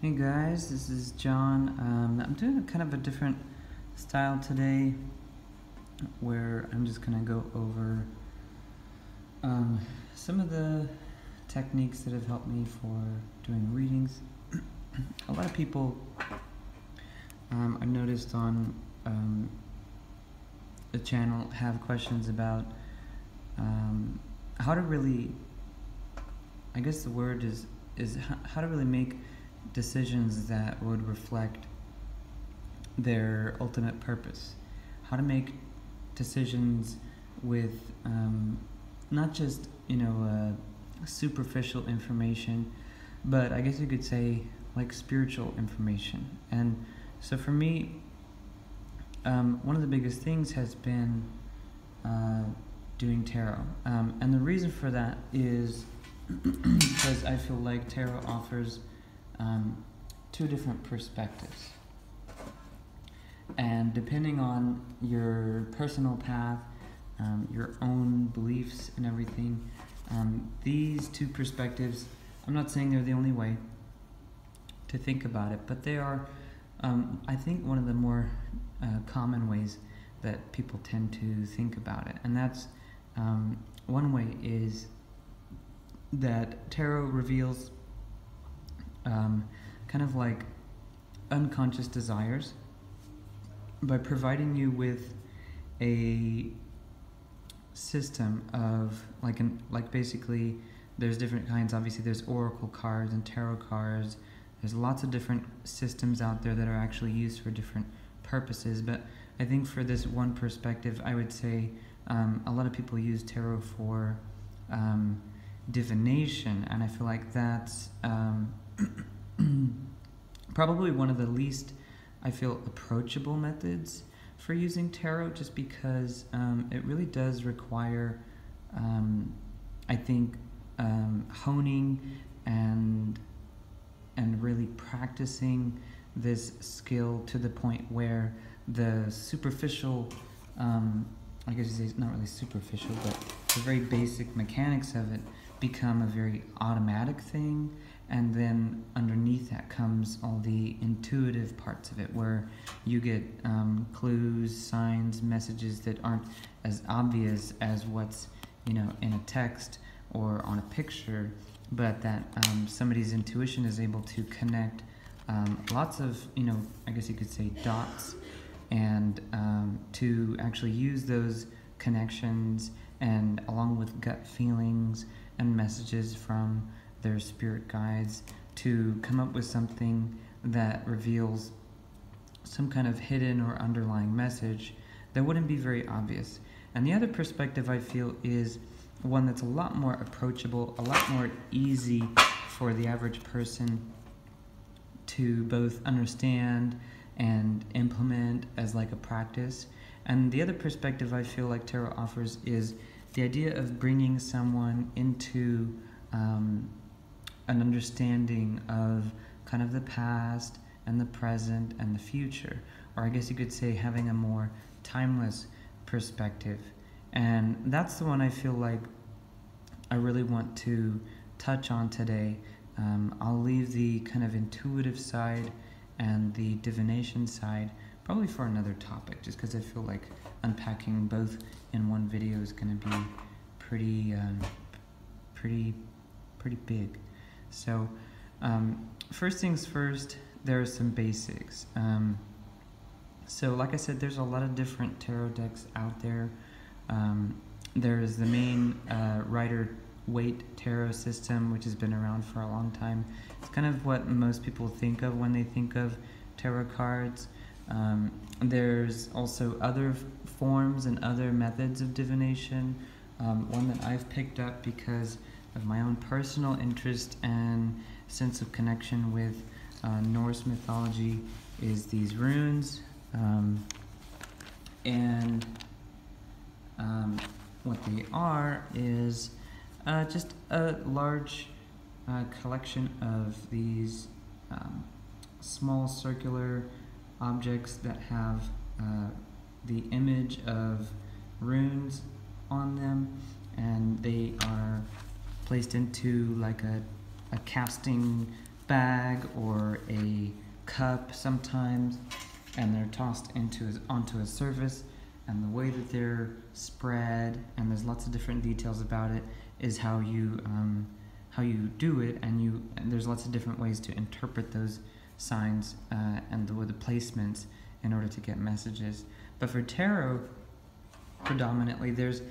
Hey guys, this is John. I'm doing a kind of a different style today where I'm just going to go over some of the techniques that have helped me for doing readings. A lot of people I've noticed on the channel have questions about how to really, I guess the word is how to really make decisions that would reflect their ultimate purpose. How to make decisions with not just superficial information, but I guess you could say like spiritual information. And so for me, one of the biggest things has been doing tarot, and the reason for that is because I feel like tarot offers two different perspectives, and depending on your personal path, your own beliefs and everything, these two perspectives, I'm not saying they're the only way to think about it, but they are, I think, one of the more common ways that people tend to think about it. And that's one way is that tarot reveals kind of like unconscious desires by providing you with a system of like basically there's different kinds. Obviously there's oracle cards and tarot cards. There's lots of different systems out there that are actually used for different purposes, but I think for this one perspective I would say a lot of people use tarot for divination, and I feel like that's probably one of the least, I feel, approachable methods for using tarot, just because it really does require, I think, honing and really practicing this skill to the point where the superficial, I guess it's not really superficial, but the very basic mechanics of it become a very automatic thing, and then underneath that comes all the intuitive parts of it, where you get clues, signs, messages that aren't as obvious as what's in a text or on a picture, but that somebody's intuition is able to connect lots of I guess you could say dots, and to actually use those connections, and along with gut feelings and messages from their spirit guides, to come up with something that reveals some kind of hidden or underlying message that wouldn't be very obvious. And the other perspective I feel is one that's a lot more approachable, a lot more easy for the average person to both understand and implement as like a practice. And the other perspective I feel like tarot offers is the idea of bringing someone into an understanding of kind of the past and the present and the future, or I guess you could say having a more timeless perspective. And that's the one I feel like I really want to touch on today. I'll leave the kind of intuitive side and the divination side probably for another topic, just because I feel like unpacking both in one video is going to be pretty big. So first things first, there are some basics. So like I said, there's a lot of different tarot decks out there. There's the main Rider-Waite tarot system, which has been around for a long time. It's kind of what most people think of when they think of tarot cards. There's also other forms and other methods of divination. One that I've picked up because of my own personal interest and sense of connection with Norse mythology is these runes. And what they are is just a large collection of these small circular objects that have the image of runes on them, and they are placed into like a casting bag or a cup sometimes, and they're tossed onto a surface, and the way that they're spread, and there's lots of different details about it, is how you do it, and there's lots of different ways to interpret those signs and the placements in order to get messages. But for tarot, predominantly, there's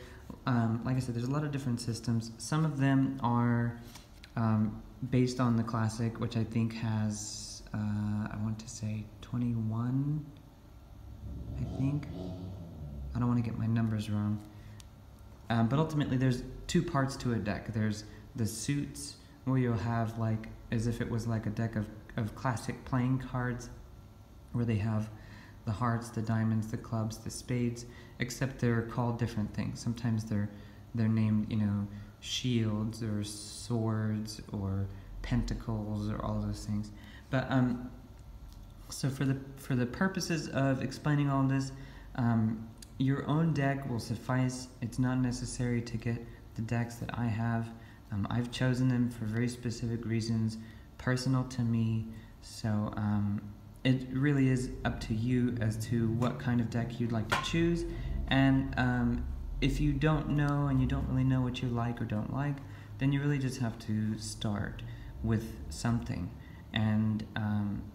like I said, there's a lot of different systems. Some of them are based on the classic, which I think has I want to say 21, I think. I don't want to get my numbers wrong. But ultimately, there's two parts to a deck. There's the suits, where you'll have like, as if it was like a deck of classic playing cards, where they have the hearts, the diamonds, the clubs, the spades, except they're called different things. Sometimes they're named, shields or swords or pentacles or all of those things. But so for the purposes of explaining all of this, your own deck will suffice. It's not necessary to get the decks that I have. I've chosen them for very specific reasons, personal to me. So it really is up to you as to what kind of deck you'd like to choose. And if you don't know and you don't really know what you like or don't like, then you really just have to start with something. And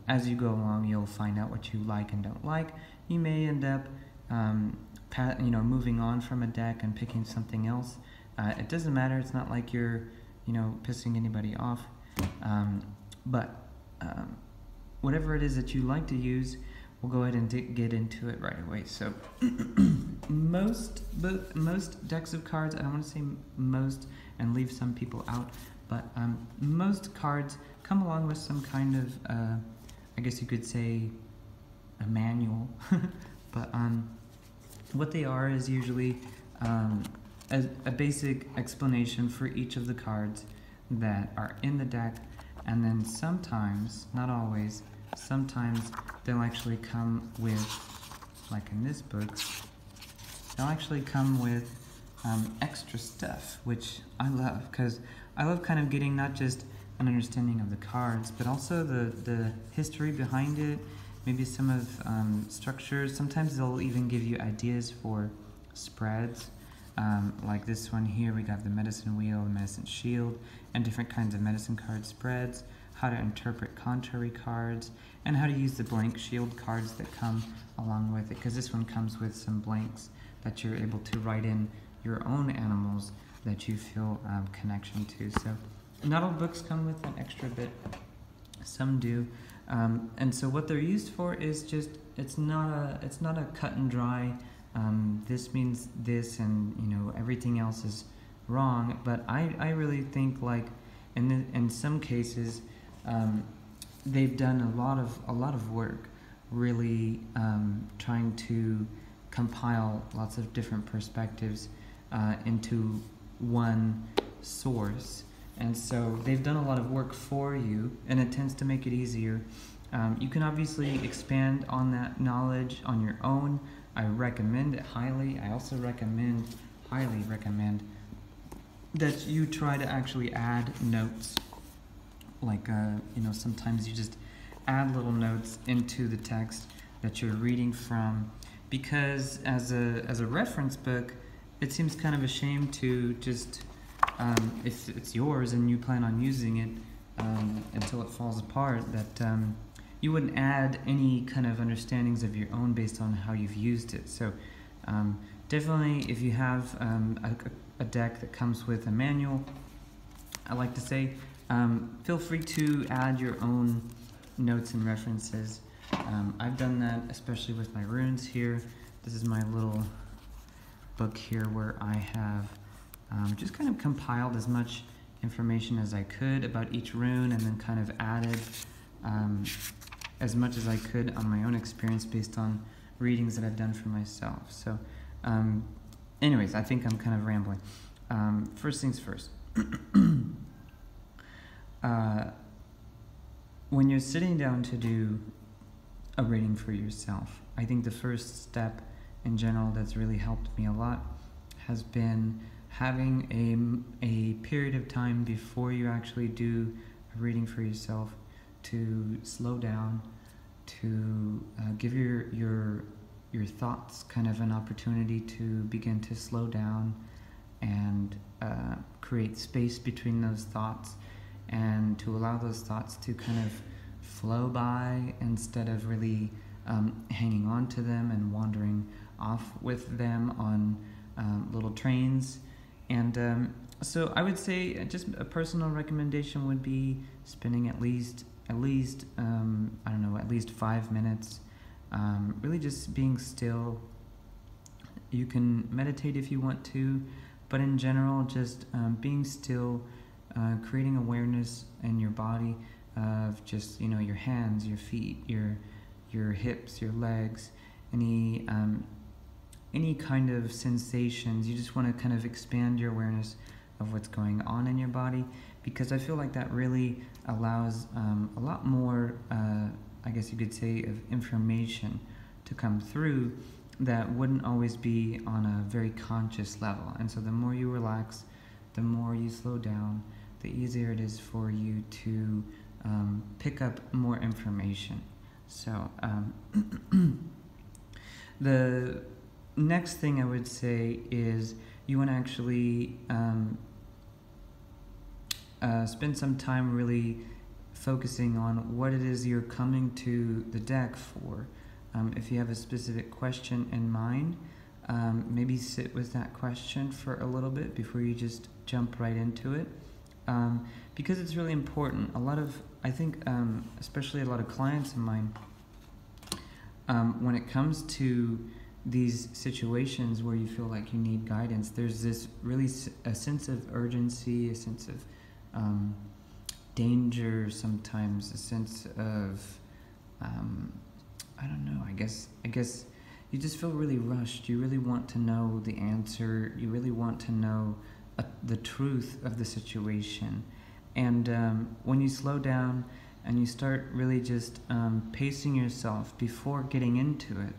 as you go along, you'll find out what you like and don't like. You may end up moving on from a deck and picking something else. It doesn't matter. It's not like you're, pissing anybody off. But whatever it is that you like to use, we'll go ahead and get into it right away. So most decks of cards, I don't want to say most and leave some people out, but most cards come along with some kind of, I guess you could say, a manual. But what they are is usually a basic explanation for each of the cards that are in the deck, and then sometimes, not always, sometimes they'll actually come with, like in this book, they'll actually come with extra stuff, which I love, because I love kind of getting not just an understanding of the cards, but also the history behind it, maybe some of structures. Sometimes they'll even give you ideas for spreads. Like this one here, we got the medicine wheel, the medicine shield, and different kinds of medicine card spreads, how to interpret contrary cards, and how to use the blank shield cards that come along with it, because this one comes with some blanks that you're able to write in your own animals that you feel connection to. So not all books come with an extra bit, some do. And so what they're used for is just, it's not a cut and dry, this means this and everything else is wrong. But I really think, like in some cases they've done a lot of work really trying to compile lots of different perspectives into one source. And so they've done a lot of work for you, and it tends to make it easier. You can obviously expand on that knowledge on your own. I recommend it highly. I also highly recommend that you try to actually add notes. Like, sometimes you just add little notes into the text that you're reading from, because as a reference book, it seems kind of a shame to just, if it's yours and you plan on using it until it falls apart, that you wouldn't add any kind of understandings of your own based on how you've used it. So definitely, if you have a deck that comes with a manual, I like to say, feel free to add your own notes and references. I've done that, especially with my runes here. This is my little book here where I have just kind of compiled as much information as I could about each rune, and then kind of added as much as I could on my own experience based on readings that I've done for myself. So anyways, I think I'm kind of rambling. First things first. When you're sitting down to do a reading for yourself, I think the first step in general that's really helped me a lot has been having a period of time before you actually do a reading for yourself to slow down, to give your thoughts kind of an opportunity to begin to slow down and create space between those thoughts, and to allow those thoughts to kind of flow by instead of really hanging on to them and wandering off with them on little trains. And so I would say just a personal recommendation would be spending at least I don't know, at least 5 minutes really just being still. You can meditate if you want to, but in general just being still, creating awareness in your body of just, you know, your hands, your feet, your hips, your legs, any kind of sensations. You just want to kind of expand your awareness of what's going on in your body, because I feel like that really allows a lot more, I guess you could say, of information to come through that wouldn't always be on a very conscious level. And so the more you relax, the more you slow down, the easier it is for you to pick up more information. So the next thing I would say is you want to actually spend some time really focusing on what it is you're coming to the deck for. If you have a specific question in mind, maybe sit with that question for a little bit before you just jump right into it, because it's really important. I think especially a lot of clients of mine, when it comes to these situations where you feel like you need guidance, there's this really a sense of urgency, a sense of danger, sometimes a sense of I don't know, I guess you just feel really rushed. You really want to know the answer. You really want to know the truth of the situation. And when you slow down and you start really just pacing yourself before getting into it,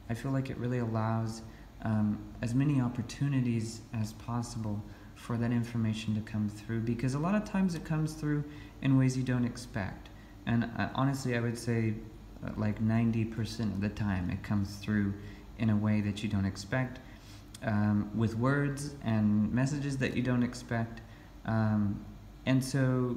I feel like it really allows as many opportunities as possible for that information to come through, because a lot of times it comes through in ways you don't expect. And honestly, I would say like 90% of the time it comes through in a way that you don't expect, with words and messages that you don't expect. And so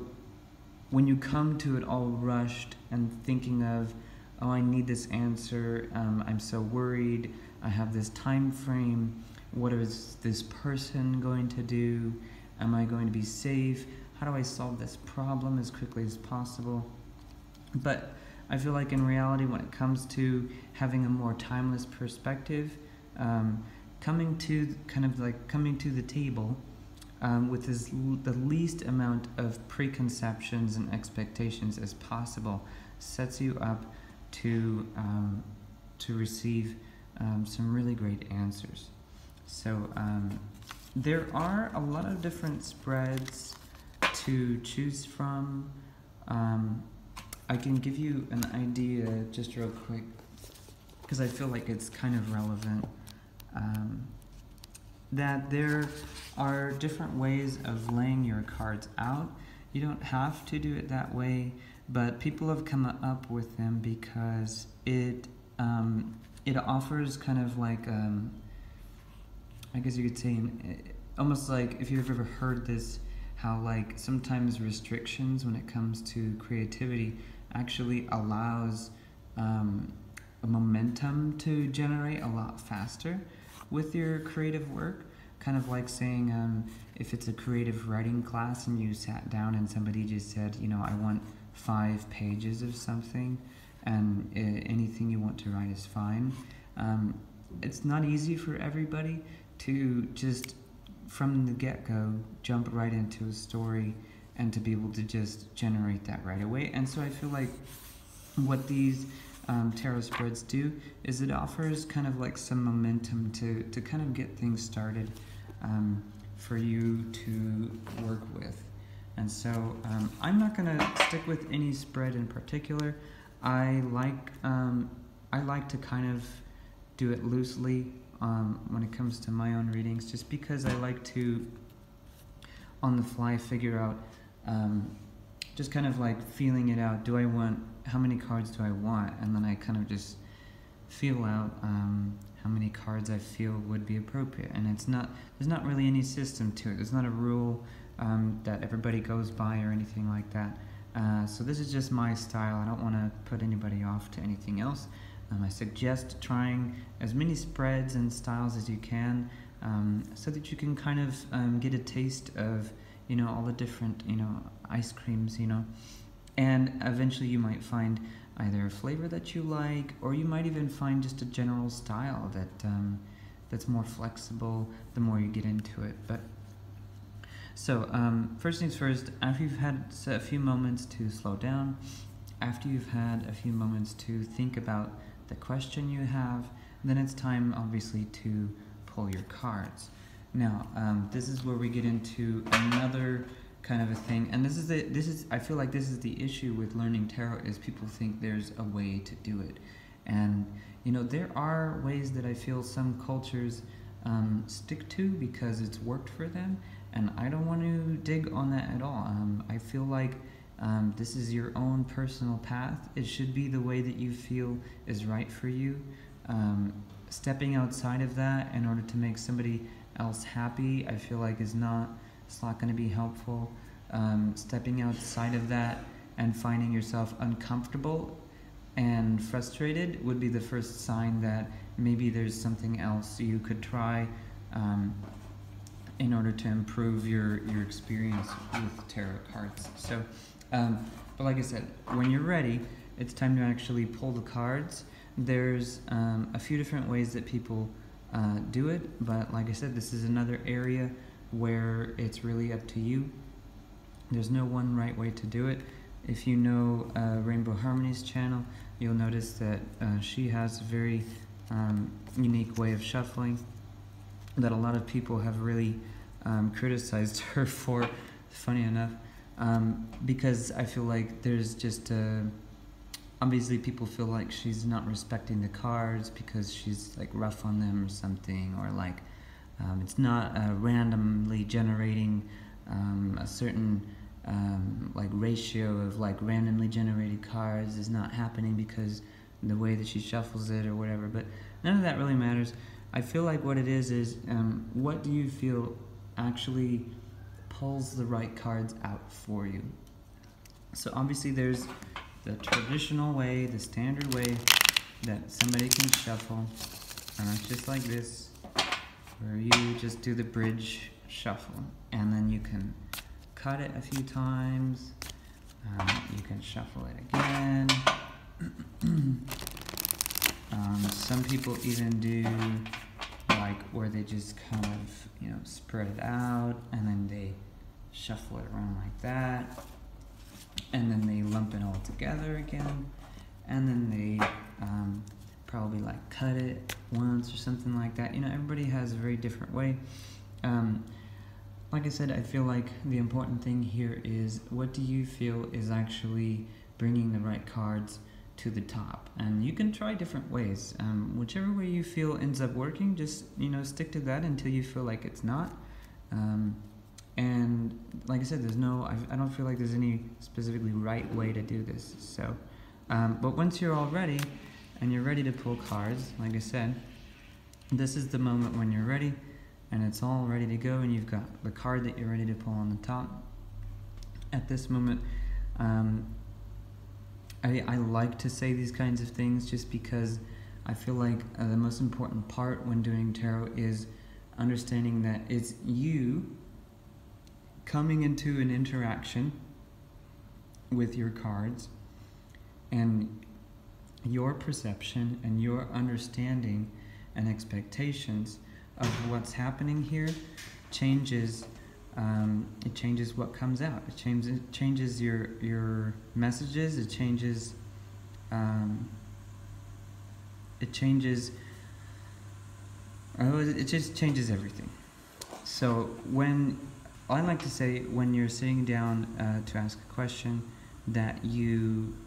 when you come to it all rushed and thinking of, oh, I need this answer, I'm so worried, I have this time frame, what is this person going to do, am I going to be safe, how do I solve this problem as quickly as possible? But I feel like in reality, when it comes to having a more timeless perspective, coming to the table with the least amount of preconceptions and expectations as possible sets you up to receive some really great answers. So there are a lot of different spreads to choose from. I can give you an idea just real quick, because I feel like it's kind of relevant, that there are different ways of laying your cards out. You don't have to do it that way, but people have come up with them because it offers kind of like, I guess you could say, almost like, if you've ever heard this, how like sometimes restrictions when it comes to creativity actually allows a momentum to generate a lot faster with your creative work. Kind of like saying, if it's a creative writing class and you sat down and somebody just said, you know, I want 5 pages of something, and anything you want to write is fine. It's not easy for everybody to just from the get-go jump right into a story and to be able to just generate that right away. And so I feel like what these tarot spreads do is it offers kind of like some momentum to kind of get things started for you to work with. And so I'm not going to stick with any spread in particular. I like to kind of do it loosely when it comes to my own readings, just because I like to on the fly figure out just kind of like feeling it out. How many cards do I want? And then I kind of just feel out how many cards I feel would be appropriate. And there's not really any system to it. There's not a rule that everybody goes by or anything like that. So this is just my style. I don't want to put anybody off to anything else. I suggest trying as many spreads and styles as you can, so that you can kind of get a taste of, all the different, ice creams, and eventually you might find either a flavor that you like, or you might even find just a general style that's more flexible the more you get into it. But so first things first, after you've had a few moments to slow down, after you've had a few moments to think about the question you have, then it's time obviously to pull your cards. Now this is where we get into another kind of a thing, and I feel like this is the issue with learning tarot, is people think there's a way to do it. And there are ways that I feel some cultures stick to because it's worked for them, and I don't want to dig on that at all. I feel like this is your own personal path. It should be the way that you feel is right for you. Stepping outside of that in order to make somebody else happy, I feel like it's not going to be helpful. Stepping outside of that and finding yourself uncomfortable and frustrated would be the first sign that maybe there's something else you could try in order to improve your experience with tarot cards. So, but like I said, when you're ready, it's time to actually pull the cards. There's a few different ways that people do it, but like I said, this is another area where it's really up to you. There's no one right way to do it. If you know Rainbow Harmony's channel, you'll notice that she has a very unique way of shuffling that a lot of people have really criticized her for, funny enough, because I feel like there's just obviously people feel like she's not respecting the cards because she's like rough on them or something, or like it's not randomly generating a certain like ratio of like randomly generated cards is not happening because the way that she shuffles it or whatever. But none of that really matters. I feel like what it is what do you feel actually pulls the right cards out for you? So obviously there's the traditional way, the standard way that somebody can shuffle, just like this, where you just do the bridge shuffle, and then you can cut it a few times, you can shuffle it again. Some people even do like where they just kind of spread it out and then they shuffle it around like that, and then they lump it all together again, and then they probably like cut it once or something like that. Everybody has a very different way. Like I said, I feel like the important thing here is, what do you feel is actually bringing the right cards to the top? And you can try different ways. Whichever way you feel ends up working, just stick to that until you feel like it's not. And like I said, I don't feel like there's any specifically right way to do this. So, but once you're all ready and you're ready to pull cards, like I said, this is the moment when you're ready and it's all ready to go, and you've got the card that you're ready to pull on the top. At this moment, I like to say these kinds of things just because I feel like the most important part when doing tarot is understanding that it's you coming into an interaction with your cards, and your perception and your understanding and expectations of what's happening here changes. It changes what comes out. It changes your messages. It changes. It just changes everything. So I like to say, when you're sitting down to ask a question, that you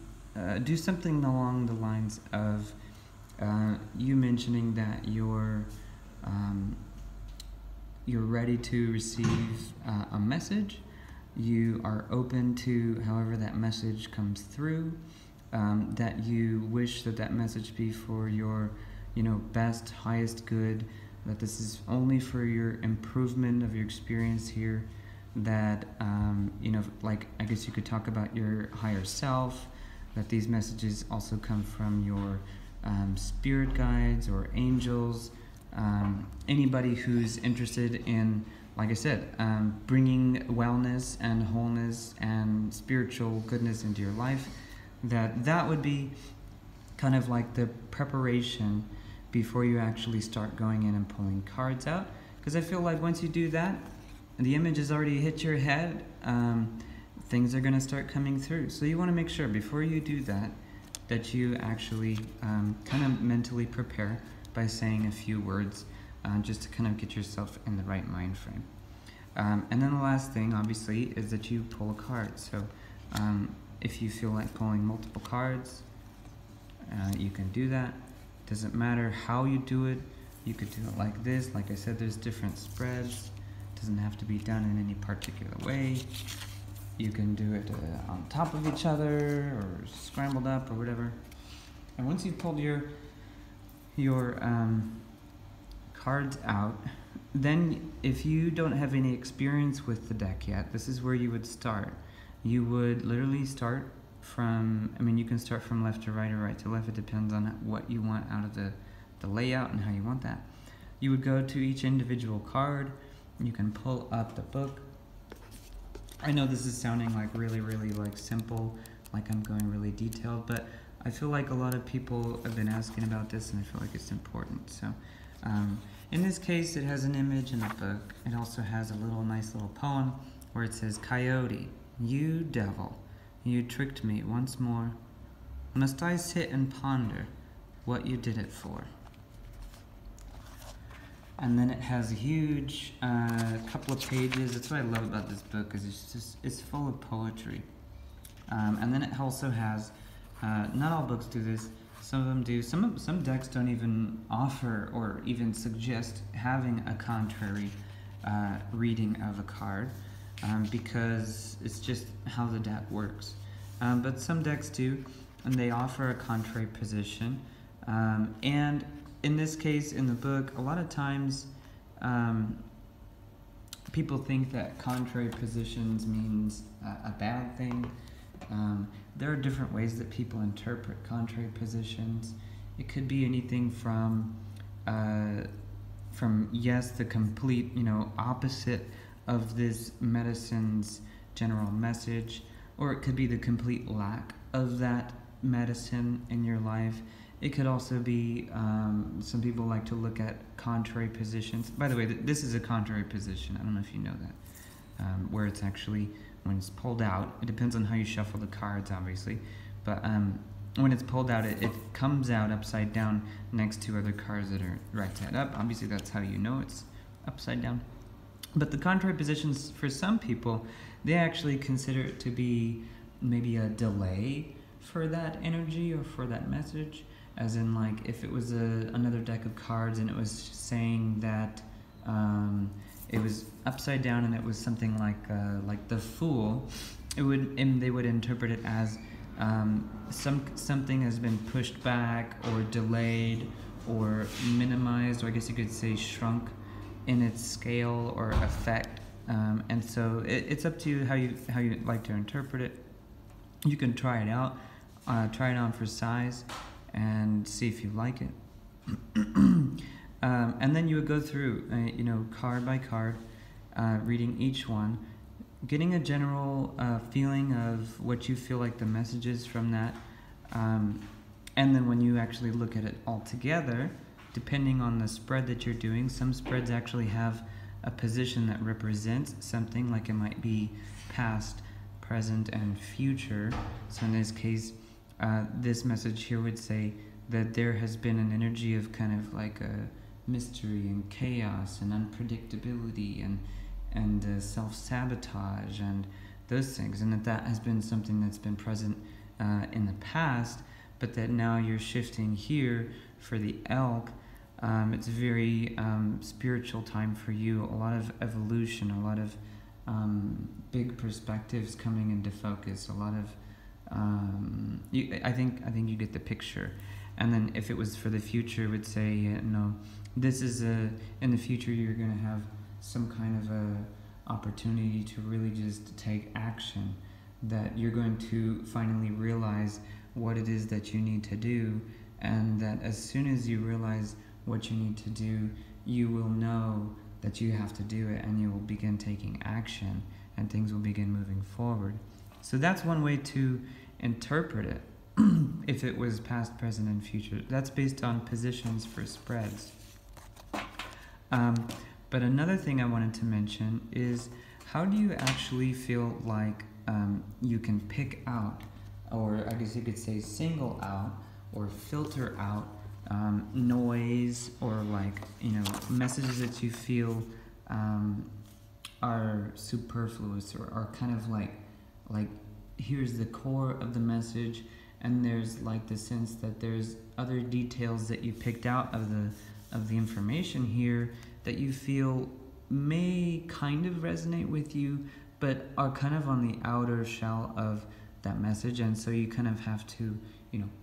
do something along the lines of you mentioning that you're ready to receive a message, you are open to however that message comes through, that you wish that that message be for your, best, highest good, that this is only for your improvement of your experience here, that, like, I guess you could talk about your higher self, that these messages also come from your spirit guides or angels, anybody who's interested in, like I said, bringing wellness and wholeness and spiritual goodness into your life, that would be kind of like the preparation before you actually start going in and pulling cards out. Because I feel like once you do that, the image has already hit your head, things are going to start coming through. So you want to make sure before you do that, that you actually kind of mentally prepare by saying a few words, just to kind of get yourself in the right mind frame. And then the last thing, obviously, is that you pull a card. So if you feel like pulling multiple cards, you can do that. Doesn't matter how you do it. You could do it like this. Like I said, there's different spreads. Doesn't have to be done in any particular way. You can do it on top of each other or scrambled up or whatever. And once you've pulled your cards out, then if you don't have any experience with the deck yet, this is where you would start. You would literally start from, you can start from left to right or right to left. It depends on what you want out of the layout and how you want that. You would go to each individual card. You can pull up the book. I know this is sounding like really, really like simple, like I'm going really detailed, but I feel like a lot of people have been asking about this and I feel like it's important. So in this case, it has an image in the book. It also has a nice little poem where it says, "Coyote, you devil, you tricked me once more. Must I sit and ponder what you did it for?" And then it has a huge couple of pages. That's what I love about this book, is it's full of poetry. And then it also has, not all books do this, some of them do. Some decks don't even offer or even suggest having a contrary reading of a card, because it's just how the deck works. But some decks do, and they offer a contrary position. And in this case, in the book, a lot of times people think that contrary positions means a bad thing. There are different ways that people interpret contrary positions. It could be anything from yes, the complete, opposite of this medicine's general message, or it could be the complete lack of that medicine in your life. It could also be, some people like to look at contrary positions. By the way, this is a contrary position. I don't know if you know that. Where it's actually, when it's pulled out, it depends on how you shuffle the cards, obviously. But when it's pulled out, it comes out upside down next to other cards that are right side up. Obviously, that's how you know it's upside down. But the contrary positions, for some people, they actually consider it to be maybe a delay for that energy or for that message. As in, like, if it was another deck of cards and it was saying that it was upside down and it was something like the Fool, they would interpret it as something has been pushed back or delayed or minimized, or I guess you could say shrunk in its scale or effect. And so it's up to you how you like to interpret it. You can try it out, try it on for size, and see if you like it. And then you would go through, card by card, reading each one, getting a general feeling of what you feel like the message is from that. And then when you actually look at it all together, depending on the spread that you're doing, some spreads actually have a position that represents something, like it might be past, present, and future. So in this case, this message here would say that there has been an energy of kind of like a mystery and chaos and unpredictability and self-sabotage and those things, and that has been something that's been present in the past, but that now you're shifting here for the elk. It's a very spiritual time for you, a lot of evolution, a lot of big perspectives coming into focus. A lot of I think you get the picture. And then if it was for the future, it would say, this is in the future you're going to have some kind of a opportunity to really just take action, that you're going to finally realize what it is that you need to do, and that as soon as you realize what you need to do, you will know that you have to do it, and you will begin taking action, and things will begin moving forward. So that's one way to interpret it. If it was past, present, and future, that's based on positions for spreads. But another thing I wanted to mention is, how do you actually feel like you can pick out, or I guess you could say single out or filter out noise, or messages that you feel are superfluous, or are kind of like here's the core of the message, and there's like the sense that there's other details that you picked out of the information here that you feel may kind of resonate with you, but are kind of on the outer shell of that message, and so you kind of have to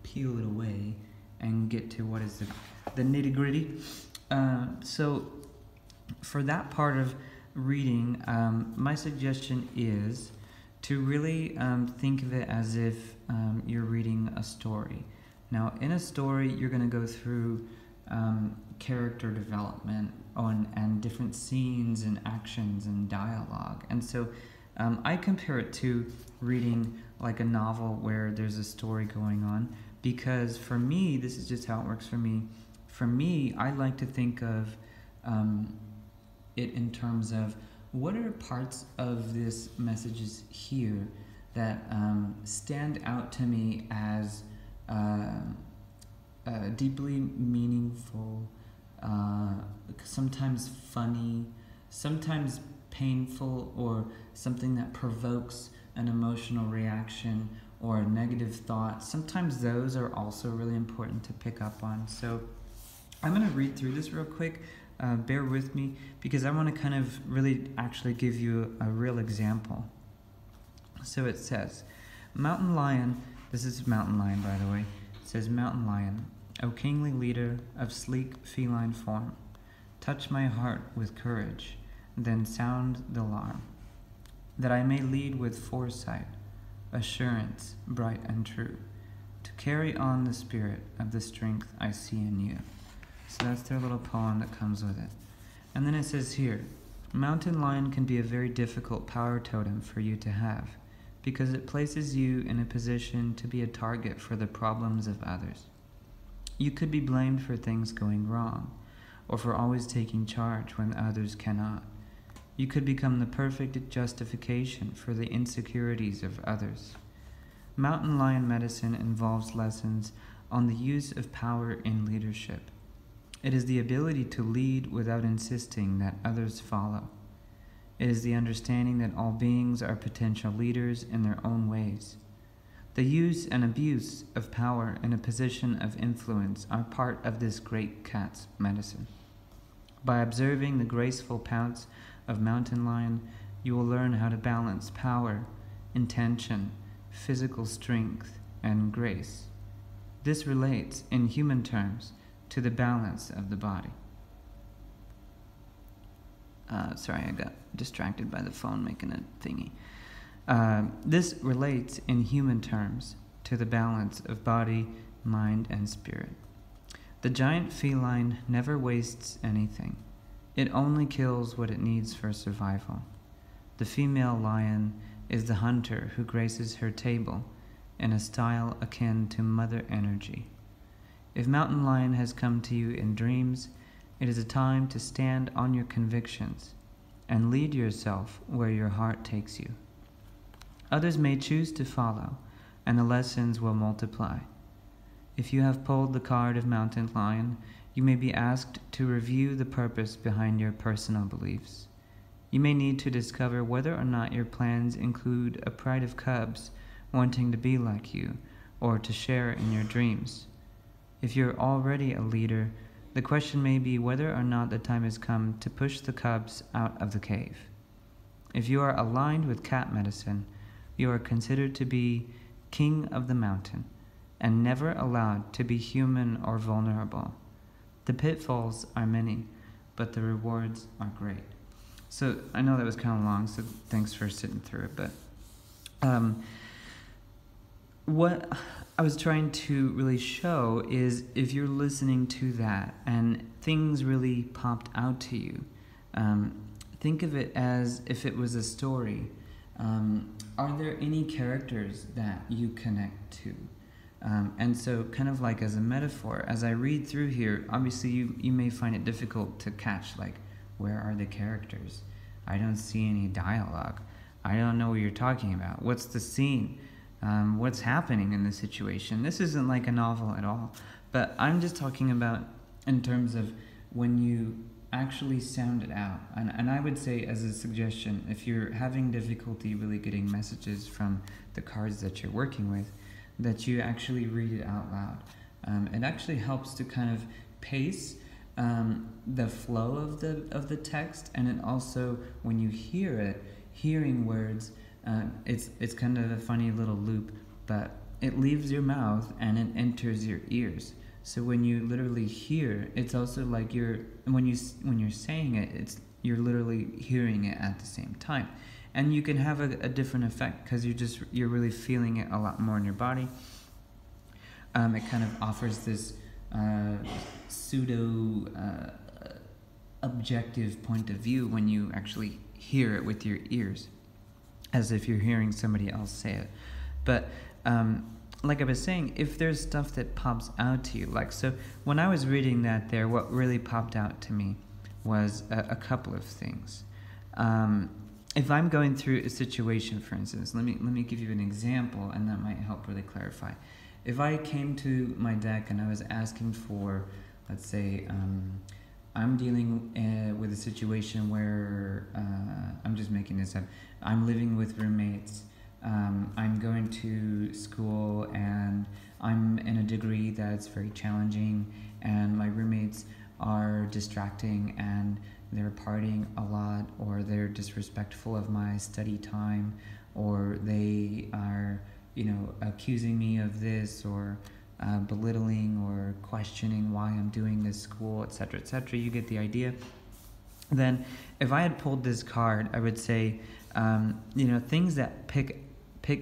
peel it away and get to what is the nitty-gritty. So for that part of reading, my suggestion is to really think of it as if you're reading a story. Now, in a story, you're going to go through character development and different scenes and actions and dialogue. And so I compare it to reading like a novel where there's a story going on, because for me, this is just how it works for me. For me, I like to think of it in terms of, what are parts of this messages here that stand out to me as deeply meaningful, sometimes funny, sometimes painful, or something that provokes an emotional reaction or a negative thought. Sometimes those are also really important to pick up on. So I'm going to read through this real quick. Bear with me, because I want to kind of really actually give you a real example. So it says, Mountain Lion, this is Mountain Lion, by the way. It says, Mountain Lion, O kingly leader of sleek feline form, touch my heart with courage, then sound the alarm, that I may lead with foresight, assurance bright and true, to carry on the spirit of the strength I see in you. So that's their little poem that comes with it. And then it says here, Mountain Lion can be a very difficult power totem for you to have, because it places you in a position to be a target for the problems of others. You could be blamed for things going wrong, or for always taking charge when others cannot. You could become the perfect justification for the insecurities of others. Mountain Lion medicine involves lessons on the use of power in leadership. It is the ability to lead without insisting that others follow. It is the understanding that all beings are potential leaders in their own ways. The use and abuse of power in a position of influence are part of this great cat's medicine. By observing the graceful pounce of Mountain Lion, you will learn how to balance power, intention, physical strength, and grace. This relates, in human terms, to the balance of the body. Sorry, I got distracted by the phone making a thingy. This relates, in human terms, to the balance of body, mind, and spirit. The giant feline never wastes anything. It only kills what it needs for survival. The female lion is the hunter who graces her table in a style akin to mother energy. If Mountain Lion has come to you in dreams, it is a time to stand on your convictions and lead yourself where your heart takes you. Others may choose to follow, and the lessons will multiply. If you have pulled the card of Mountain Lion, you may be asked to review the purpose behind your personal beliefs. You may need to discover whether or not your plans include a pride of cubs wanting to be like you or to share in your dreams. If you're already a leader, the question may be whether or not the time has come to push the cubs out of the cave. If you are aligned with cat medicine, you are considered to be king of the mountain and never allowed to be human or vulnerable. The pitfalls are many, but the rewards are great. So I know that was kind of long, so thanks for sitting through it. But what I was trying to really show is, if you're listening to that and things really popped out to you, think of it as if it was a story. Are there any characters that you connect to? And so, kind of like as a metaphor, as I read through here, obviously you may find it difficult to catch, like, where are the characters? I don't see any dialogue. I don't know what you're talking about. What's the scene? What's happening in the situation? This isn't like a novel at all, but I'm just talking about in terms of when you actually sound it out. And I would say, as a suggestion, if you're having difficulty really getting messages from the cards that you're working with, that you actually read it out loud. It actually helps to kind of pace the flow of the text, and it also, when you hear it, hearing words, it's kind of a funny little loop, but it leaves your mouth and it enters your ears. So when you literally hear, it's also like when you're saying it, you're literally hearing it at the same time. And you can have a different effect because you're really feeling it a lot more in your body. It kind of offers this pseudo objective point of view when you actually hear it with your ears, as if you're hearing somebody else say it. But like I was saying, if there's stuff that pops out to you, like, so when I was reading that there, what really popped out to me was a couple of things. If I'm going through a situation, for instance, let me give you an example, and that might help really clarify. If I came to my deck and I was asking for, let's say, I'm dealing with a situation where, I'm just making this up, I'm living with roommates, I'm going to school, and I'm in a degree that's very challenging, and my roommates are distracting, and they're partying a lot, or they're disrespectful of my study time, or they are, accusing me of this, or belittling or questioning why I'm doing this school, etc., etc. You get the idea. Then, if I had pulled this card, I would say, things that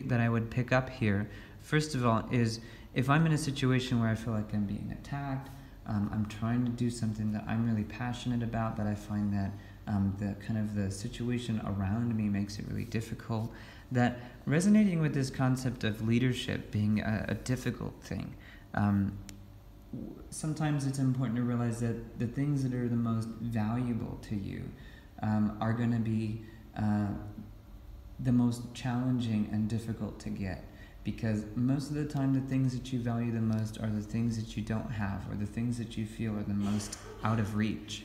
that I would pick up here. First of all, is if I'm in a situation where I feel like I'm being attacked, I'm trying to do something that I'm really passionate about, but I find that the situation around me makes it really difficult, that resonating with this concept of leadership being a difficult thing, sometimes it's important to realize that the things that are the most valuable to you are going to be the most challenging and difficult to get. Because most of the time, the things that you value the most are the things that you don't have, or the things that you feel are the most out of reach.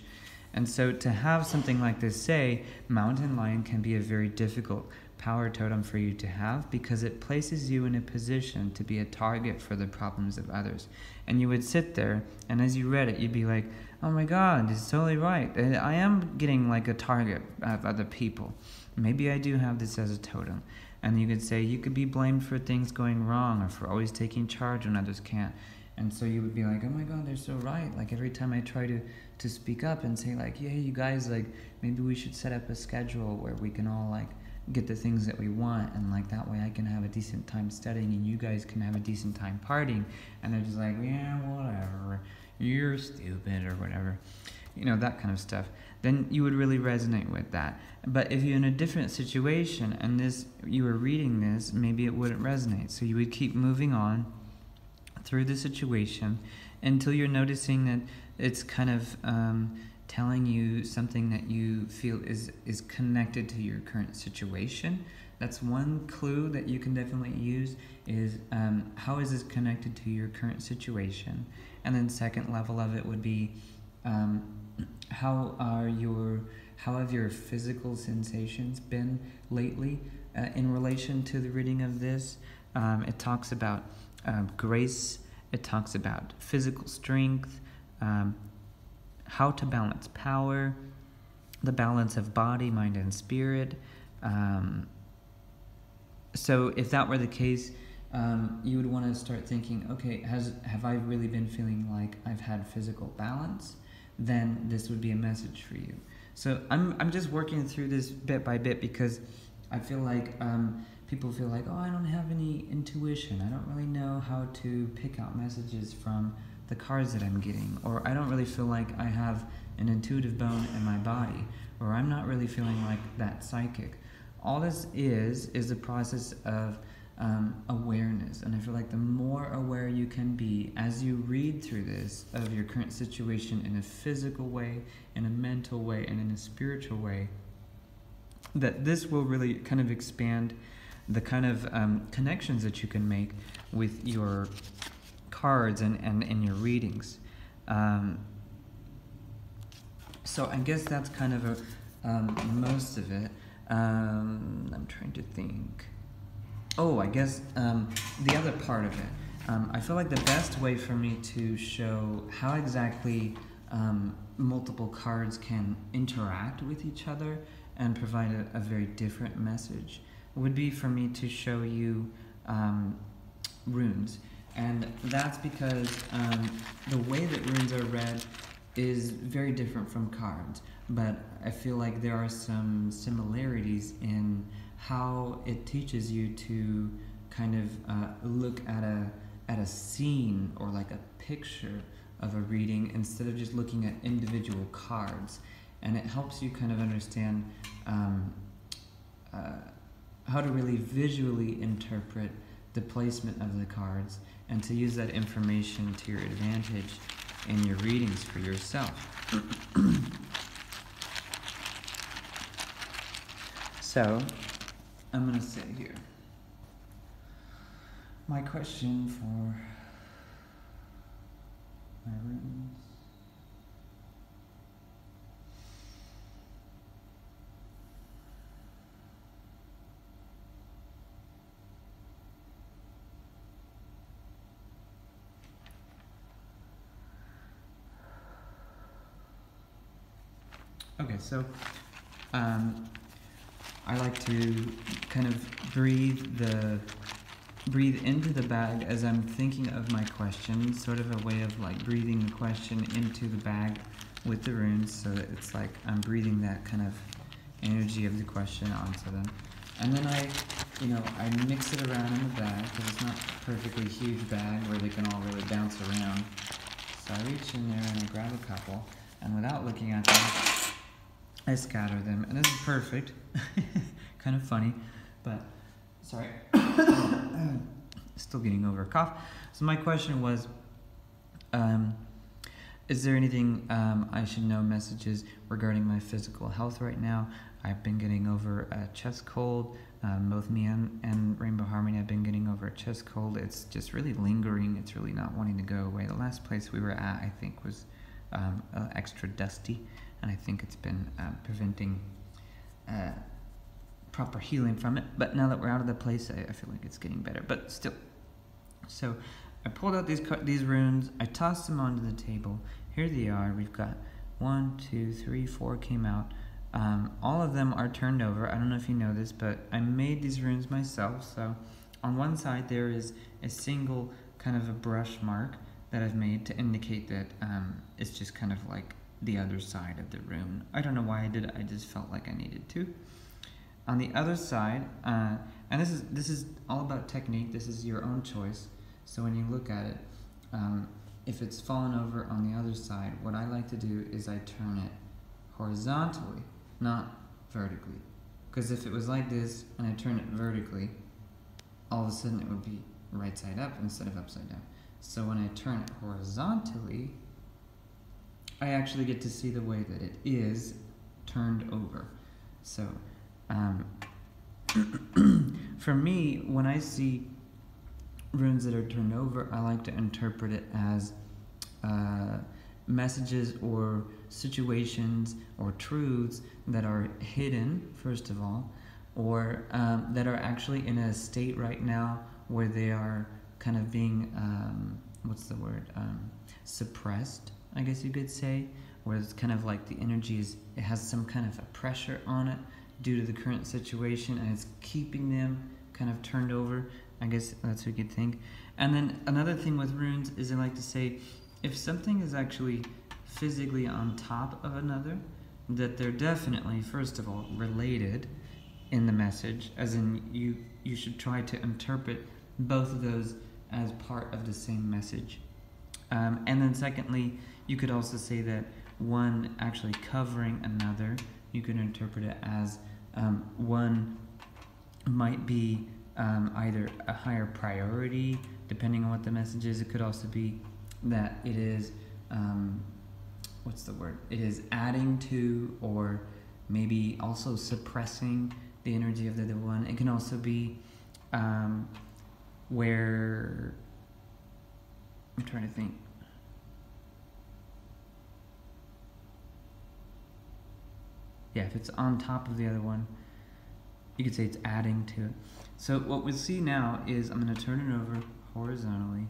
And so to have something like this say, Mountain Lion can be a very difficult power totem for you to have, because it places you in a position to be a target for the problems of others. And you would sit there, and as you read it, you'd be like, oh my God, it's totally right. I am getting like a target of other people. Maybe I do have this as a totem. And you could say you could be blamed for things going wrong, or for always taking charge when others can't. And so you would be like, oh my God, they're so right. Like every time I try to speak up and say like, yeah, you guys, like maybe we should set up a schedule where we can all like get the things that we want, and like that way I can have a decent time studying and you guys can have a decent time partying. And they're just like, yeah, whatever, you're stupid or whatever, that kind of stuff. Then you would really resonate with that. But if you're in a different situation and you were reading this, maybe it wouldn't resonate. So you would keep moving on through the situation until you're noticing that it's kind of telling you something that you feel is connected to your current situation. That's one clue that you can definitely use, is how is this connected to your current situation? And then second level of it would be, how have your physical sensations been lately in relation to the reading of this? It talks about grace, it talks about physical strength, how to balance power, the balance of body, mind, and spirit, So if that were the case, you would want to start thinking, okay, have I really been feeling like I've had physical balance? Then this would be a message for you. So I'm just working through this bit by bit, because I feel like people feel like, oh, I don't have any intuition. I don't really know how to pick out messages from the cards that I'm getting, or I don't really feel like I have an intuitive bone in my body, or I'm not really feeling like that psychic. All this is a process of awareness, and I feel like the more aware you can be as you read through this of your current situation in a physical way, in a mental way, and in a spiritual way, that this will really kind of expand the kind of connections that you can make with your cards and in your readings. So I guess that's kind of most of it. I'm trying to think. Oh, I guess the other part of it. I feel like the best way for me to show how exactly multiple cards can interact with each other and provide a very different message would be for me to show you runes. And that's because the way that runes are read is very different from cards, but I feel like there are some similarities in how it teaches you to kind of look at a scene or like a picture of a reading instead of just looking at individual cards. And it helps you kind of understand how to really visually interpret the placement of the cards and to use that information to your advantage in your readings for yourself. So, I'm going to say here, my question for my runes. Okay, so I like to kind of breathe into the bag as I'm thinking of my question, sort of a way of like breathing the question into the bag with the runes, so that it's like I'm breathing that kind of energy of the question onto them. And then I mix it around in the bag, because it's not a perfectly huge bag where they can all really bounce around. So I reach in there and I grab a couple, and without looking at them, I scatter them, and this is perfect. Kind of funny, but sorry. Still getting over a cough. So my question was, is there anything I should know, messages regarding my physical health right now? I've been getting over a chest cold. Both me and Rainbow Harmony have been getting over a chest cold. It's just really lingering. It's really not wanting to go away. The last place we were at, I think, was extra dusty, and I think it's been preventing proper healing from it. But now that we're out of the place, I feel like it's getting better, but still. So I pulled out these runes, I tossed them onto the table. Here they are. We've got 1, 2, 3, 4 came out. All of them are turned over. I don't know if you know this, but I made these runes myself. So on one side there is a single kind of a brush mark that I've made to indicate that it's just kind of like the other side of the rune. I don't know why I did it, I just felt like I needed to. On the other side, and this is all about technique, this is your own choice, so when you look at it, if it's fallen over on the other side, what I like to do is I turn it horizontally, not vertically. Because if it was like this, and I turn it vertically, all of a sudden it would be right side up instead of upside down. So when I turn it horizontally, I actually get to see the way that it is turned over. So, for me, when I see runes that are turned over, I like to interpret it as messages or situations or truths that are hidden, first of all, or that are actually in a state right now where they are kind of being, suppressed, I guess you could say, where it's kind of like the energy it has some kind of a pressure on it due to the current situation, and it's keeping them kind of turned over. I guess that's what you could think. And then another thing with runes is I like to say, if something is actually physically on top of another, that they're definitely, first of all, related in the message, as in you should try to interpret both of those as part of the same message. And then secondly, you could also say that one actually covering another, you could interpret it as one might be either a higher priority, depending on what the message is. It could also be that it is, what's the word? It is adding to, or maybe also suppressing the energy of the other one. It can also be where, I'm trying to think. Yeah, if it's on top of the other one, you could say it's adding to it. So what we'll see now is I'm going to turn it over horizontally.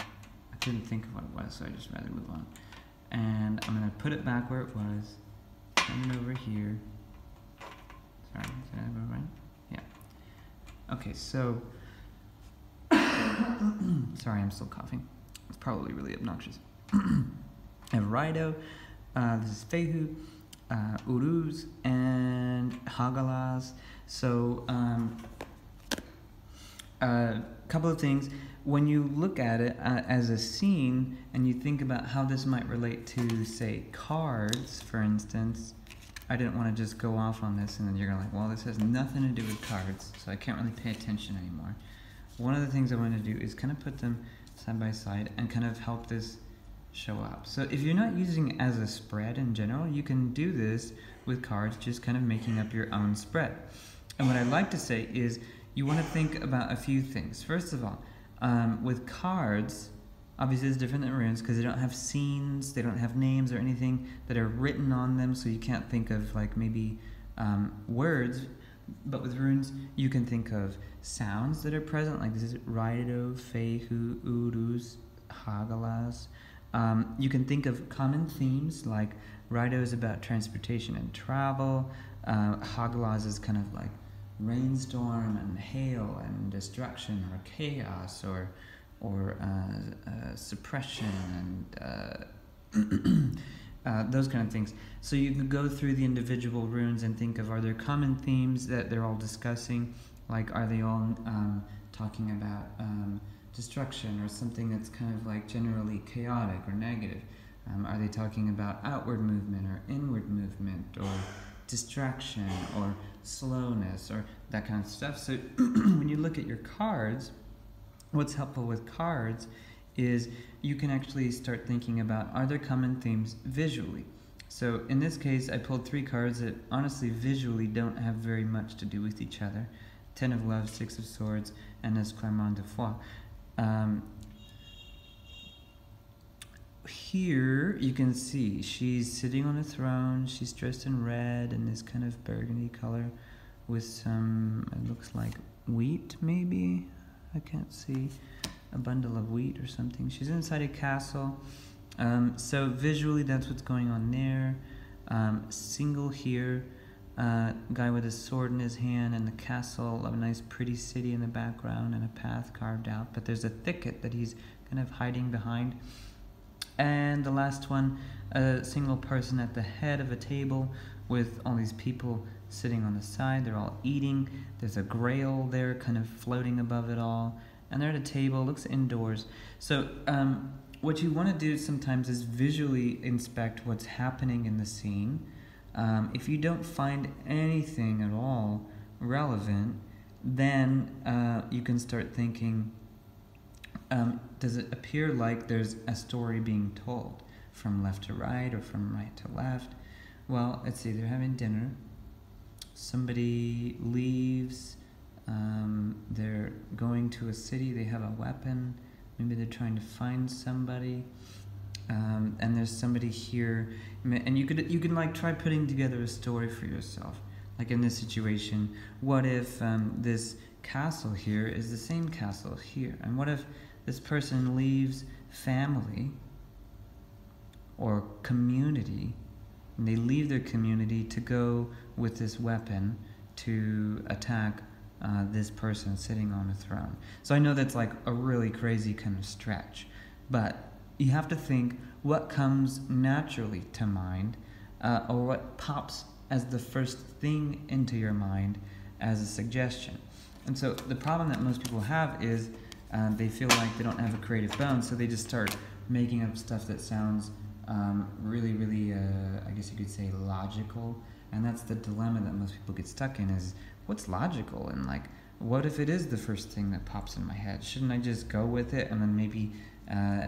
I couldn't think of what it was, so I just rather move on. And I'm going to put it back where it was. Turn it over here. Sorry, is that about right? Yeah. Okay, so... Sorry, I'm still coughing. It's probably really obnoxious. I have Rido, this is Fehu, Uruz, and Hagalas. So, a couple of things. When you look at it as a scene and you think about how this might relate to, say, cards, for instance, I didn't want to just go off on this and then you're going to like, well, this has nothing to do with cards, so I can't really pay attention anymore. One of the things I want to do is kind of put them side by side and kind of help this show up. So if you're not using it as a spread in general, you can do this with cards, just kind of making up your own spread. And what I'd like to say is you want to think about a few things. First of all, with cards, obviously it's different than runes because they don't have scenes, they don't have names or anything that are written on them, so you can't think of like maybe words. But with runes, you can think of sounds that are present, like this is Raido, Fehu, Uruz, Hagalas. You can think of common themes, like Raido is about transportation and travel, Hagalas is kind of like rainstorm and hail and destruction or chaos or suppression and those kind of things. So you can go through the individual runes and think of, are there common themes that they're all discussing? Like, are they all talking about destruction or something that's kind of like generally chaotic or negative? Are they talking about outward movement or inward movement or distraction or slowness or that kind of stuff? So when you look at your cards, what's helpful with cards is you can actually start thinking about, are there common themes visually? So in this case, I pulled 3 cards that honestly visually don't have very much to do with each other. 10 of Love, 6 of Swords, and Esclarement de Foi. Here you can see she's sitting on a throne, she's dressed in red and this kind of burgundy color with some, it looks like wheat maybe, I can't see, a bundle of wheat or something. She's inside a castle, so visually that's what's going on there. Single here, guy with a sword in his hand and the castle of a nice pretty city in the background and a path carved out, but there's a thicket that he's kind of hiding behind. And the last one, a single person at the head of a table with all these people sitting on the side. They're all eating. There's a grail there kind of floating above it all. And they're at a table, looks indoors. So what you want to do sometimes is visually inspect what's happening in the scene. If you don't find anything at all relevant, then you can start thinking, does it appear like there's a story being told from left to right or from right to left? Well, let's see, they're having dinner. Somebody leaves. They're going to a city. They have a weapon. Maybe they're trying to find somebody. And there's somebody here. And you can like try putting together a story for yourself. Like in this situation, what if this castle here is the same castle here? And what if this person leaves family or community, and they leave their community to go with this weapon to attack this person sitting on a throne. So I know that's like a really crazy kind of stretch, but you have to think what comes naturally to mind, or what pops as the first thing into your mind as a suggestion. And so the problem that most people have is they feel like they don't have a creative bone, so they just start making up stuff that sounds really, really, I guess you could say, logical. And that's the dilemma that most people get stuck in, is what's logical, and like, what if it is the first thing that pops in my head? Shouldn't I just go with it and then maybe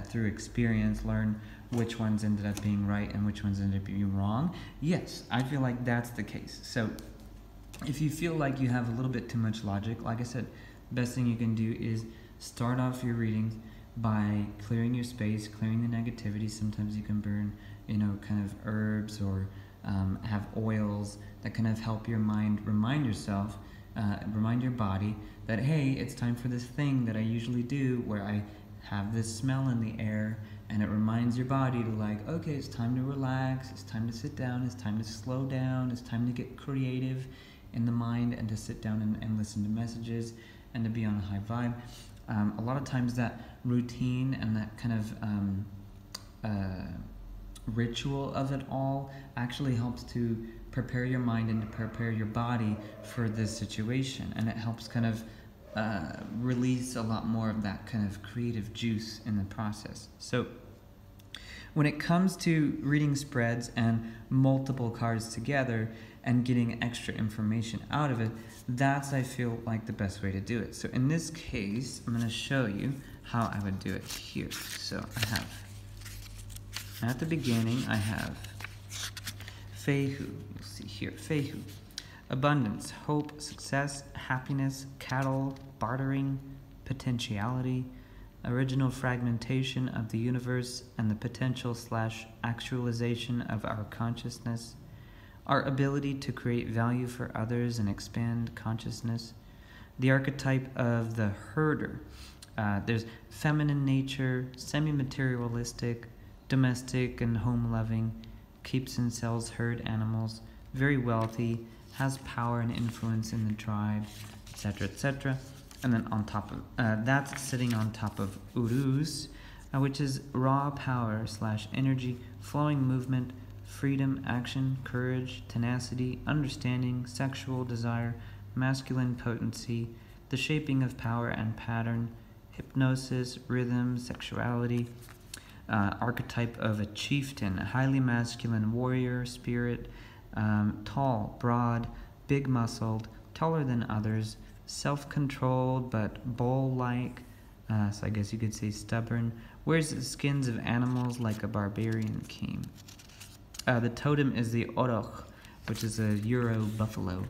through experience learn which ones ended up being right and which ones ended up being wrong? Yes, I feel like that's the case. So if you feel like you have a little bit too much logic, like I said, the best thing you can do is start off your readings by clearing your space, clearing the negativity. Sometimes you can burn, kind of herbs, or have oils that kind of help your mind remind yourself, remind your body that, hey, it's time for this thing that I usually do where I have this smell in the air, and it reminds your body to like, okay, it's time to relax, it's time to sit down, it's time to slow down, it's time to get creative in the mind, and to sit down and listen to messages and to be on a high vibe. A lot of times that routine and that kind of ritual of it all actually helps to prepare your mind and to prepare your body for this situation, and it helps kind of release a lot more of that kind of creative juice in the process. So when it comes to reading spreads and multiple cards together and getting extra information out of it, that's, I feel like, the best way to do it. So in this case, I'm going to show you how I would do it here. So I have, at the beginning, I have Fehu. You'll see here, Fehu. Abundance, hope, success, happiness, cattle, bartering, potentiality, original fragmentation of the universe and the potential / actualization of our consciousness, our ability to create value for others and expand consciousness, the archetype of the herder. There's feminine nature, semi-materialistic, domestic and home-loving, keeps and sells herd animals, very wealthy, has power and influence in the tribe, etc., etc. And then on top of that's sitting on top of Uruz, which is raw power / energy, flowing movement, freedom, action, courage, tenacity, understanding, sexual desire, masculine potency, the shaping of power and pattern, hypnosis, rhythm, sexuality, archetype of a chieftain, a highly masculine warrior spirit, tall, broad, big-muscled, taller than others, self-controlled but bull-like, so I guess you could say stubborn, wears the skins of animals like a barbarian king. The totem is the Oroch, which is a Euro buffalo.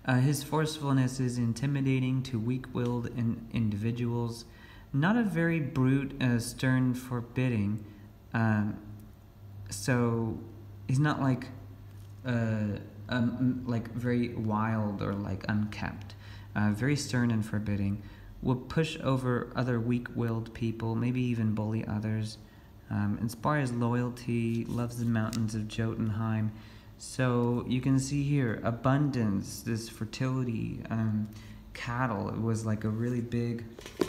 His forcefulness is intimidating to weak-willed individuals, not a very brute, stern, forbidding, so he's not like very wild or like unkept. Very stern and forbidding. Will push over other weak-willed people, maybe even bully others. Inspires loyalty, loves the mountains of Jotunheim. So you can see here, abundance, this fertility, cattle. It was like a really big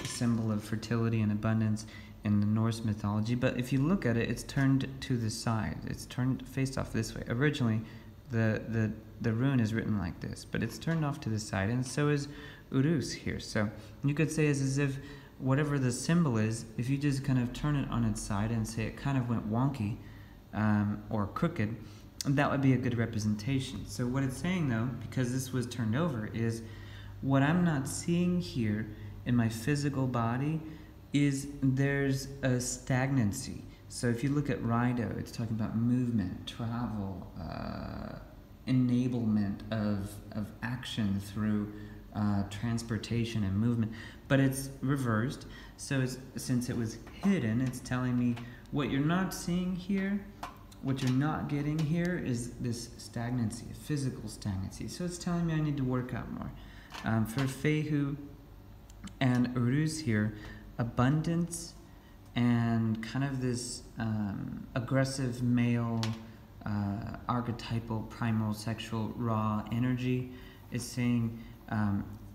symbol of fertility and abundance in the Norse mythology. But if you look at it, it's turned to the side. It's turned faced off this way. Originally, the rune is written like this, but it's turned off to the side, and so is Uruz here. So you could say it's as if whatever the symbol is, if you just kind of turn it on its side and say it kind of went wonky or crooked, that would be a good representation. So what it's saying, though, because this was turned over, is what I'm not seeing here in my physical body is there's a stagnancy. So if you look at Rido, it's talking about movement, travel, enablement of action through transportation and movement, but it's reversed. So since it was hidden, it's telling me what you're not seeing here, what you're not getting here is this stagnancy, physical stagnancy. So it's telling me I need to work out more. For Fehu and Uruz here, abundance and kind of this aggressive male archetypal, primal, sexual, raw energy. It's saying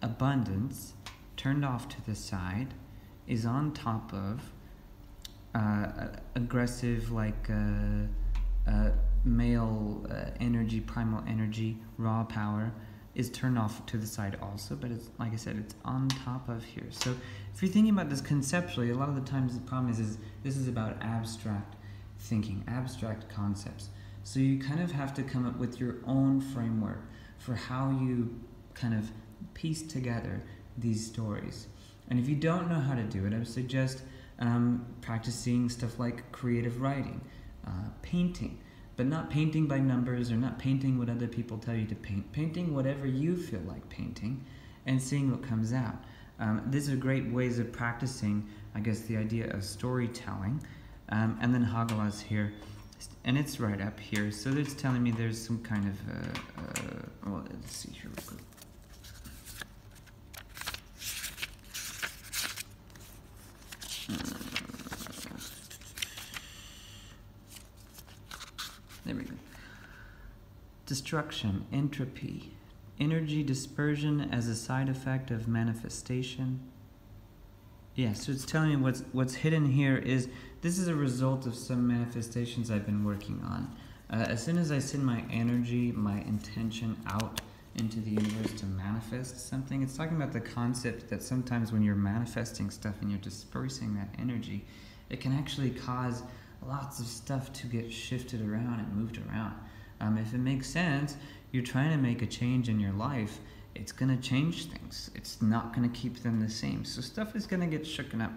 abundance turned off to the side is on top of aggressive, like male energy, primal energy, raw power is turned off to the side also, but it's, like I said, it's on top of here. So if you're thinking about this conceptually, a lot of the times the problem is this is about abstract thinking, abstract concepts. So you kind of have to come up with your own framework for how you kind of piece together these stories. And if you don't know how to do it, I would suggest practicing stuff like creative writing, painting, but not painting by numbers or not painting what other people tell you to paint, painting whatever you feel like painting and seeing what comes out. These are great ways of practicing, I guess, the idea of storytelling. And then Hagalah's here, and it's right up here, so it's telling me there's some kind of, well, let's see here real quick. There we go. Destruction, entropy, energy dispersion as a side effect of manifestation. Yeah, so it's telling me what's hidden here is this is a result of some manifestations I've been working on. As soon as I send my energy, my intention out into the universe to manifest something, it's talking about the concept that sometimes when you're manifesting stuff and you're dispersing that energy, it can actually cause lots of stuff to get shifted around and moved around. If it makes sense, you're trying to make a change in your life, it's going to change things. It's not going to keep them the same. So stuff is going to get shooken up.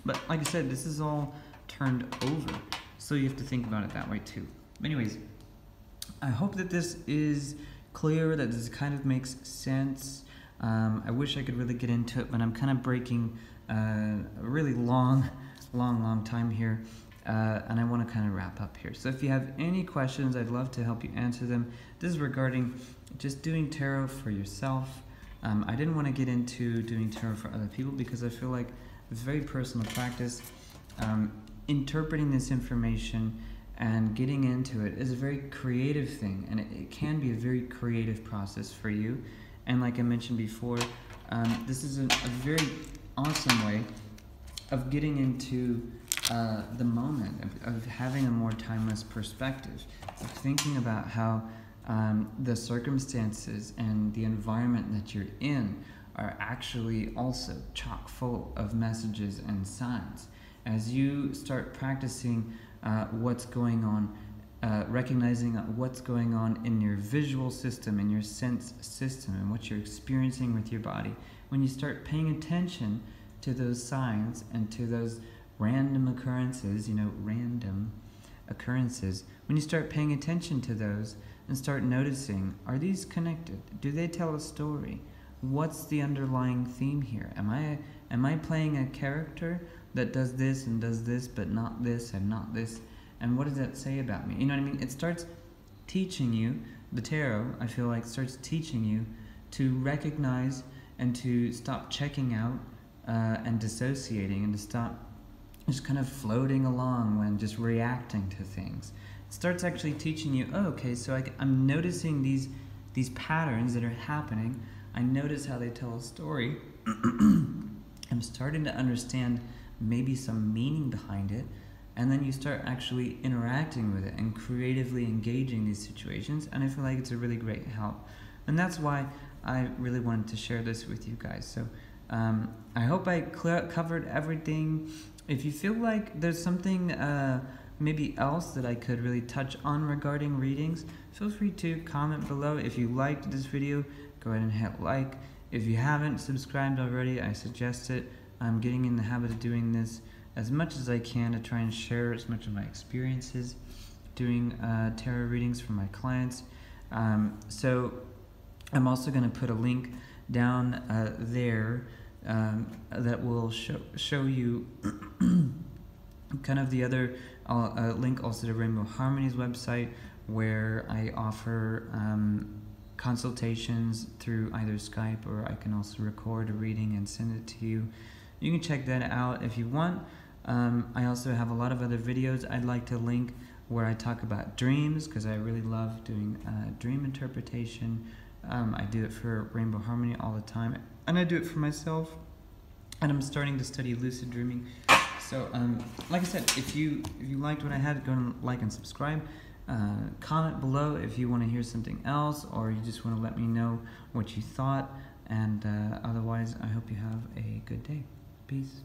But like I said, this is all turned over. So you have to think about it that way too. Anyways, I hope that this is clear, that this kind of makes sense. I wish I could really get into it, but I'm kind of breaking a really long time here. And I want to kind of wrap up here. So if you have any questions, I'd love to help you answer them. This is regarding just doing tarot for yourself. I didn't want to get into doing tarot for other people because I feel like it's very personal practice. Interpreting this information and getting into it is a very creative thing, and it can be a very creative process for you. And like I mentioned before, this is a very awesome way of getting into the moment, of having a more timeless perspective, of thinking about how the circumstances and the environment that you're in are actually also chock full of messages and signs. As you start practicing what's going on, recognizing what's going on in your visual system, in your sense system, and what you're experiencing with your body, when you start paying attention to those signs and to those random occurrences, random occurrences, when you start paying attention to those and start noticing, are these connected? Do they tell a story? What's the underlying theme here? Am I playing a character that does this, but not this and not this? And what does that say about me? You know what I mean? It starts teaching you, the tarot, I feel like, starts teaching you to recognize and to stop checking out and dissociating, and to stop just kind of floating along when just reacting to things. It starts actually teaching you, oh, okay, so I'm noticing these patterns that are happening. I notice how they tell a story. I'm starting to understand maybe some meaning behind it, and then you start actually interacting with it and creatively engaging these situations, and I feel like it's a really great help. And that's why I really wanted to share this with you guys. So I hope I covered everything. If you feel like there's something maybe else that I could really touch on regarding readings, feel free to comment below. If you liked this video, go ahead and hit like. If you haven't subscribed already, I suggest it. I'm getting in the habit of doing this as much as I can to try and share as much of my experiences doing tarot readings for my clients. So I'm also going to put a link down there that will show you kind of the other link also to Rainbow Harmony's website, where I offer consultations through either Skype, or I can also record a reading and send it to you. You can check that out if you want. I also have a lot of other videos I'd like to link where I talk about dreams, because I really love doing dream interpretation. I do it for Rainbow Harmony all the time, and I do it for myself. And I'm starting to study lucid dreaming. So, like I said, if you liked what I had, go and like and subscribe. Comment below if you want to hear something else, or you just want to let me know what you thought. And otherwise, I hope you have a good day. Peace.